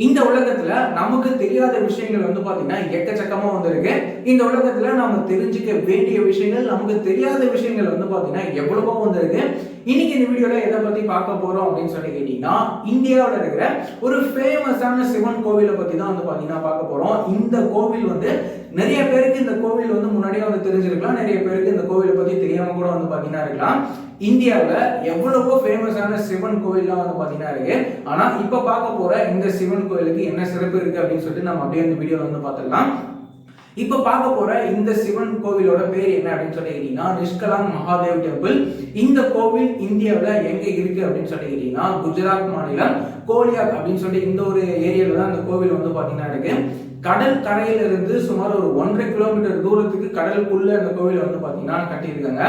இந்த உலகத்துல நமக்கு தெரியாத விஷயங்கள் பாத்தீங்கன்னா எக்கச்சக்கமா வந்திருக்கு. இந்த உலகத்துல நாம தெரிஞ்சுக்க வேண்டிய விஷயங்கள், நமக்கு தெரியாத விஷயங்கள் பாத்தீங்கன்னா எவ்வளவோ வந்திருக்கு. இன்னைக்கு இந்த வீடியோல எதை பத்தி பார்க்க போறோம் அப்படின்னு சொல்லி கேட்டீங்கன்னா, இந்தியாவில் இருக்கிற ஒரு ஃபேமஸான சிவன் கோவிலை பத்தி தான் பாத்தீங்கன்னா பார்க்க போறோம். இந்த கோவில் நிறைய பேருக்கு இந்த கோவில் முன்னாடியே தெரிஞ்சிருக்கலாம், நிறைய பேருக்கு இந்த கோவிலை பத்தி தெரியாம கூட பாத்தீங்கன்னா இருக்கலாம். இந்தியாவில் எவ்வளவோ ஃபேமஸான சிவன் கோவில்லாம் பாத்தீங்கன்னா இருக்கு. ஆனா இப்ப பார்க்க போற இந்த சிவன் கோயிலுக்கு என்ன சிறப்பு இருக்கு அப்படின்னு சொல்லிட்டு நம்ம அப்படியே இந்த வீடியோல பார்த்துடலாம். இப்ப பார்க்க போற இந்த சிவன் கோவிலோட பேர் என்ன அப்படின்னு சொல்லி கேட்டீங்கன்னா, நிஷ்கலாம் மகாதேவ் டெம்பிள். இந்த கோவில் இந்தியாவில் எங்க இருக்கு அப்படின்னு சொல்லி கேட்டீங்கன்னா, குஜராத் மாநிலம் கோலியாக் அப்படின்னு சொல்லி இந்த ஒரு ஏரியால தான் இந்த கோவில் பாத்தீங்கன்னா இருக்கு. கடல் கரையிலிருந்து சுமார் ஒரு 1.5 கிலோமீட்டர் தூரத்துக்கு கடலுக்குள்ள இந்த கோவில் பாத்தீங்கன்னா கட்டியிருக்காங்க.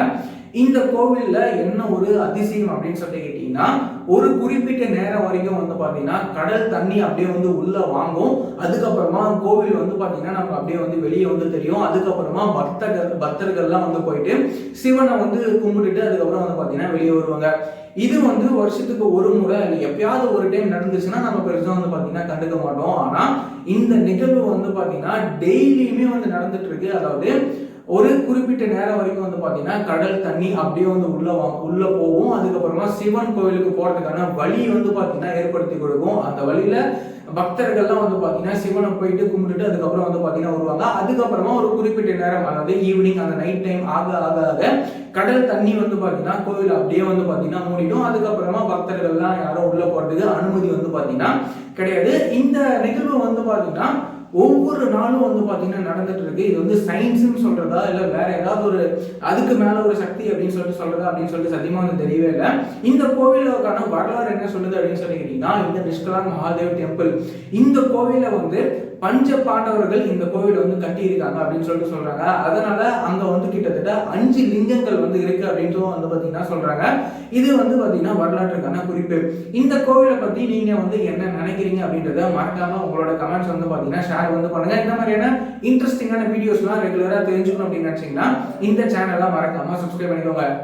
இந்த கோவில்ல என்ன ஒரு அதிசயம் அப்படின்னு சொல்லி கேட்டீங்கன்னா, ஒரு குறிப்பிட்ட நேரம் வரைக்கும் பாத்தீங்கன்னா கடல் தண்ணி அப்படியே உள்ள வாங்கும். அதுக்கப்புறமா கோவில் பாத்தீங்கன்னா நமக்கு அப்படியே வெளியே தெரியும். அதுக்கப்புறமா பக்தர்கள்லாம் போயிட்டு சிவனை கும்பிட்டுட்டு அதுக்கப்புறம் பாத்தீங்கன்னா வெளியே வருவாங்க. இது வருஷத்துக்கு ஒரு முறை எப்பயாவது ஒரு டைம் நடந்துச்சுன்னா நம்ம பெருசா பாத்தீங்கன்னா கண்டுக்க மாட்டோம். ஆனா இந்த நிகழ்வு பாத்தீங்கன்னா டெய்லியுமே நடந்துட்டு இருக்கு. அதாவது ஒரு குறிப்பிட்ட நேரம் வரைக்கும் பாத்தீங்கன்னா கடல் தண்ணி அப்படியே உள்ள போகும். அதுக்கப்புறமா சிவன் கோவிலுக்கு போறதுக்கான வழி பாத்தீங்கன்னா ஏற்படுத்தி கொடுக்கும். அந்த வழியில பக்தர்கள்லாம் பாத்தீங்கன்னா சிவனை போயிட்டு கும்பிட்டுட்டு அதுக்கப்புறம் பாத்தீங்கன்னா வருவாங்க. அதுக்கப்புறமா ஒரு குறிப்பிட்ட நேரம், அதாவது ஈவினிங் அந்த நைட் டைம் ஆக ஆக ஆக கடல் தண்ணி பாத்தீங்கன்னா கோவில் அப்படியே பாத்தீங்கன்னா மூடிடும். அதுக்கப்புறமா பக்தர்கள்லாம் யாரும் உள்ள போறதுக்கு அனுமதி பாத்தீங்கன்னா கிடையாது. இந்த நிகழ்வு பாத்தீங்கன்னா ஒவ்வொரு நாளும் பாத்தீங்கன்னா நடந்துட்டு இருக்கு. இது சயின்ஸ்னு சொல்றதா இல்ல வேற ஏதாவது ஒரு அதுக்கு மேல ஒரு சக்தி அப்படின்னு சொல்றதா அப்படின்னு சொல்லிட்டு சத்தியமா தெரியவே இல்லை. இந்த கோவிலுக்கான வரலாறு என்ன சொல்லுது அப்படின்னு சொல்லி கேட்டீங்கன்னா, இந்த நிஷ்கலாம் மகாதேவ் டெம்பிள், இந்த கோவில பஞ்ச பாண்டவர்கள் இந்த கோவில கட்டி இருக்காங்க அப்படின்னு சொல்லிட்டு சொல்றாங்க. அதனால அங்க கிட்டத்தட்ட 5 லிங்கங்கள் இருக்கு அப்படின்னு பாத்தீங்கன்னா சொல்றாங்க. இது பாத்தீங்கன்னா வரலாற்றுக்கான குறிப்பு. இந்த கோவிலை பத்தி நீங்க என்ன நினைக்கிறீங்க அப்படின்றத மறக்காம உங்களோட கமெண்ட்ஸ் பாத்தீங்கன்னா ஷேர் பண்ணுங்க. இந்த மாதிரியான இன்ட்ரெஸ்டிங்கான வீடியோஸ்லாம் ரெகுலரா தெரிஞ்சுக்கணும் அப்படின்னு நினைச்சீங்கன்னா இந்த சேனலை மறக்காம சப்ஸ்கிரைப் பண்ணிக்கோங்க.